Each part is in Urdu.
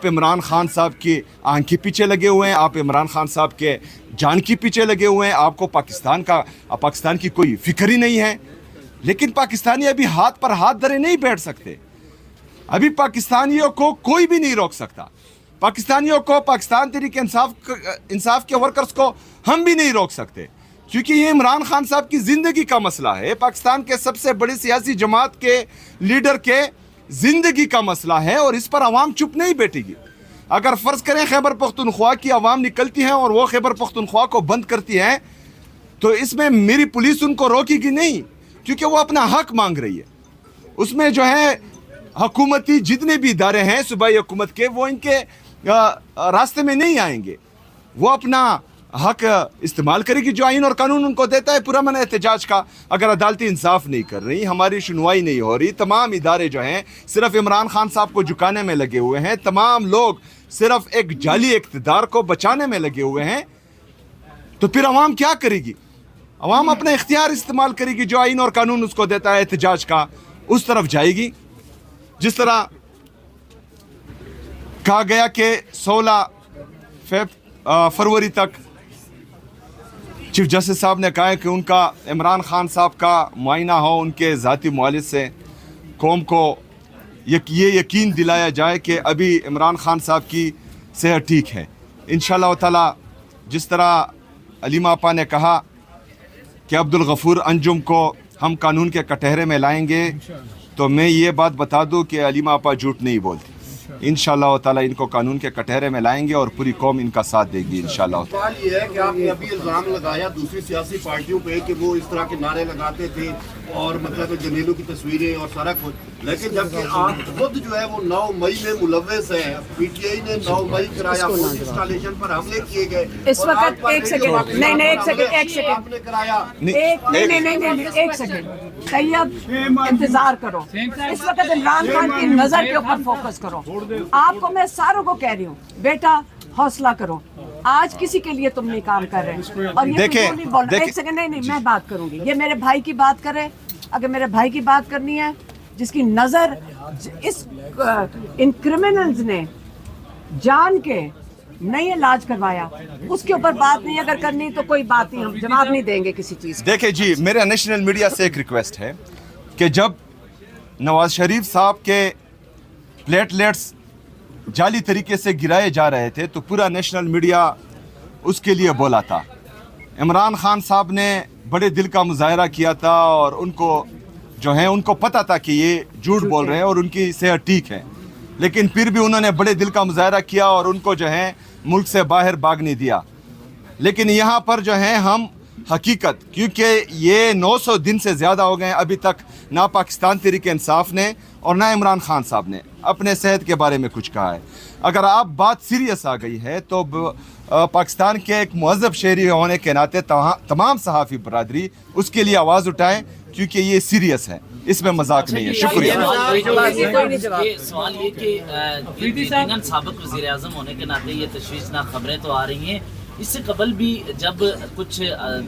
آپ عمران خان صاحب کی آنکھ کے پیچھے لگے ہوئے ہیں, آپ عمران خان صاحب کے جان کے پیچھے لگے ہوئے ہیں, آپ کو پاکستان کی کوئی فکر ہی نہیں ہے. لیکن پاکستانی ابھی ہاتھ پر ہاتھ دھرے نہیں بیٹھ سکتے. ابھی پاکستانیوں کو کوئی بھی نہیں روک سکتا. پاکستانیوں کو, پاکستان تحریک انصاف کے ورکرز کو ہم بھی نہیں روک سکتے, کیونکہ یہ عمران خان صاحب کی زندگی کا مسئلہ ہے. پاکستان کے سب سے بڑی سیاسی جماعت کے لیڈر کے زندگی کا مسئلہ ہے, اور اس پر عوام چپ نہیں بیٹھے گی. اگر فرض کریں خیبر پختونخوا کی عوام نکلتی ہے اور وہ خیبر پختونخوا کو بند کرتی ہے, تو اس میں میری پولیس ان کو روکے گی نہیں, کیونکہ وہ اپنا حق مانگ رہی ہے. اس میں جو ہے حکومتی جتنے بھی ادارے ہیں صوبائی حکومت کے, وہ ان کے راستے میں نہیں آئیں گے. وہ اپنا حق استعمال کرے گی جو آئین اور قانون ان کو دیتا ہے پرامن احتجاج کا. اگر عدالتی انصاف نہیں کر رہی, ہماری سنوائی نہیں ہو رہی, تمام ادارے جو ہیں صرف عمران خان صاحب کو جھکانے میں لگے ہوئے ہیں, تمام لوگ صرف ایک جعلی اقتدار کو بچانے میں لگے ہوئے ہیں, تو پھر عوام کیا کرے گی؟ عوام اپنا اختیار استعمال کرے گی جو آئین اور قانون اس کو دیتا ہے احتجاج کا, اس طرف جائے گی. جس طرح کہا گیا کہ 16 فروری تک چیف جسٹس صاحب نے کہا ہے کہ ان کا عمران خان صاحب کا معائنہ ہو ان کے ذاتی معالج سے, قوم کو یہ یقین دلایا جائے کہ ابھی عمران خان صاحب کی صحت ٹھیک ہے. انشاءاللہ تعالی جس طرح علیمہ آپا نے کہا کہ عبدالغفور انجم کو ہم قانون کے کٹہرے میں لائیں گے, تو میں یہ بات بتا دوں کہ علیمہ آپا جھوٹ نہیں بولتی. انشاءاللہ تعالی ان کو قانون کے کٹہرے میں لائیں گے اور پوری قوم ان کا ساتھ دے گی انشاءاللہ. سوال یہ ہے کہ آپ نے ابھی الزام لگایا دوسری سیاسی پارٹیوں پہ کہ وہ اس طرح کے نعرے لگاتے تھے اور مطلب جنیلوں کی تصویریں اور سارا کچھ, لیکن جبکہ آپ خود جو ہے وہ 9 مئی میں ملوث ہیں. پی ٹی آئی نے 9 مئی کرایا, انسٹالیشن پر حملے کیے گئے. اس وقت ایک سیکنڈ آپ نے کرایا. نہیں ایک سیکنڈ طیب انتظار کرو. اس وقت عمران خان کی نظر کے اوپر فوکس کرو. آپ کو میں ساروں کو کہہ رہی ہوں بیٹا حوصلہ کرو, آج کسی کے لیے تم نہیں کام کر رہے. اور یہ نہیں بولنا, ایک سیکنڈ, نہیں میں بات کروں گی. یہ میرے بھائی کی بات کرے, اگر میرے بھائی کی بات کرنی ہے جس کی نظر ان کرمنلز نے جان کے نہیں علاج کروایا, اس کے اوپر بات نہیں اگر کرنی تو کوئی بات نہیں, ہم جواب نہیں دیں گے کسی چیز. دیکھیں جی, میرے نیشنل میڈیا سے ایک ریکویسٹ ہے کہ جب نواز شریف صاحب کے پلیٹلیٹس جعلی طریقے سے گرائے جا رہے تھے تو پورا نیشنل میڈیا اس کے لیے بولا تھا. عمران خان صاحب نے بڑے دل کا مظاہرہ کیا تھا, اور ان کو جو ہے ان کو پتہ تھا کہ یہ جھوٹ بول رہے ہیں اور ان کی صحت ٹھیک ہے, لیکن پھر بھی انہوں نے بڑے دل کا مظاہرہ کیا اور ان کو جو ہے ملک سے باہر بھاگنے دیا. لیکن یہاں پر جو ہے ہم حقیقت, کیونکہ یہ 900 دن سے زیادہ ہو گئے ہیں, ابھی تک نہ پاکستان تحریک انصاف نے اور نہ عمران خان صاحب نے اپنے صحت کے بارے میں کچھ کہا ہے. اگر آپ بات سیریس آ گئی ہے تو پاکستان کے ایک مہذب شہری ہونے کے ناطے تمام صحافی برادری اس کے لیے آواز اٹھائیں, کیونکہ یہ سیریس ہے, اس میں مذاق نہیں ہے. شکریہ. سوال یہ کہ سابق وزیر اعظم ہونے کے ناطے یہ تشویشناک خبریں تو آ رہی ہیں. اس سے قبل بھی جب کچھ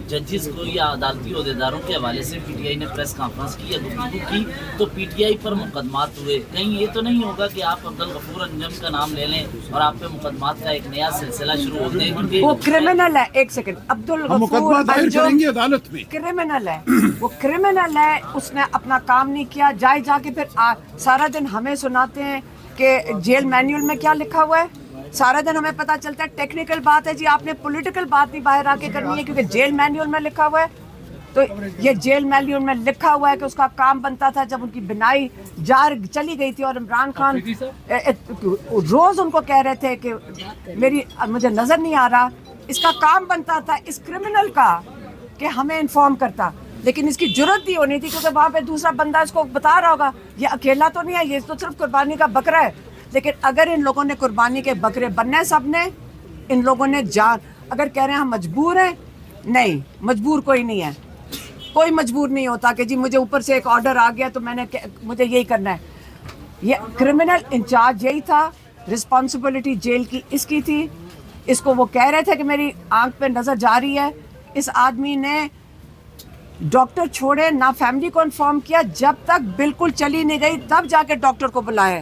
ججز کو یا عدالتی عہدیداروں کے حوالے سے پی ٹی آئی نے پریس کانفرنس کی یا گفتگو کی تو پی ٹی آئی پر مقدمات ہوئے. کہیں یہ تو نہیں ہوگا کہ آپ عبدالغفور انجم کا نام لے لیں اور آپ پہ مقدمات کا ایک نیا سلسلہ شروع ہو دیں؟ وہ کرمنل ہے. ایک سیکنڈ, عبدالغفور انجم کرمنل ہے, وہ کرمنل ہے, اس نے اپنا کام نہیں کیا. جا کے پھر سارا دن ہمیں سناتے ہیں کہ جیل مینیول میں کیا لکھا ہوا ہے. سارا دن ہمیں پتہ چلتا ہے ٹیکنیکل بات ہے جی, آپ نے پولیٹیکل بات نہیں باہر آ کے کرنی ہے کیونکہ جیل مینیول میں لکھا ہوا ہے. تو یہ جیل مینیول میں لکھا ہوا ہے کہ اس کا کام بنتا تھا جب ان کی بنائی چلی گئی تھی, اور عمران خان روز ان کو کہہ رہے تھے کہ مجھے نظر نہیں آ رہا. اس کا کام بنتا تھا اس کرمنل کا کہ ہمیں انفارم کرتا, لیکن اس کی جرت بھی ہونی تھی کیونکہ وہاں پہ دوسرا بندہ اس کو بتا رہا ہوگا یہ اکیلا تو نہیں ہے, یہ تو صرف قربانی کا بکرا ہے. لیکن اگر ان لوگوں نے قربانی کے بکرے بننے, سب نے, ان لوگوں نے جان, اگر کہہ رہے ہیں ہم مجبور ہیں, نہیں مجبور کوئی نہیں ہے. کوئی مجبور نہیں ہوتا کہ جی مجھے اوپر سے ایک آرڈر آ گیا تو مجھے یہی کرنا ہے. یہ کرمنل انچارج یہی تھا, رسپانسبلٹی جیل کی اس کی تھی. اس کو وہ کہہ رہے تھے کہ میری آنکھ پہ نظر جا رہی ہے. اس آدمی نے ڈاکٹر چھوڑے نہ فیملی کو انفارم کیا, جب تک بالکل چلی نہیں گئی تب جا کے ڈاکٹر کو بلایا.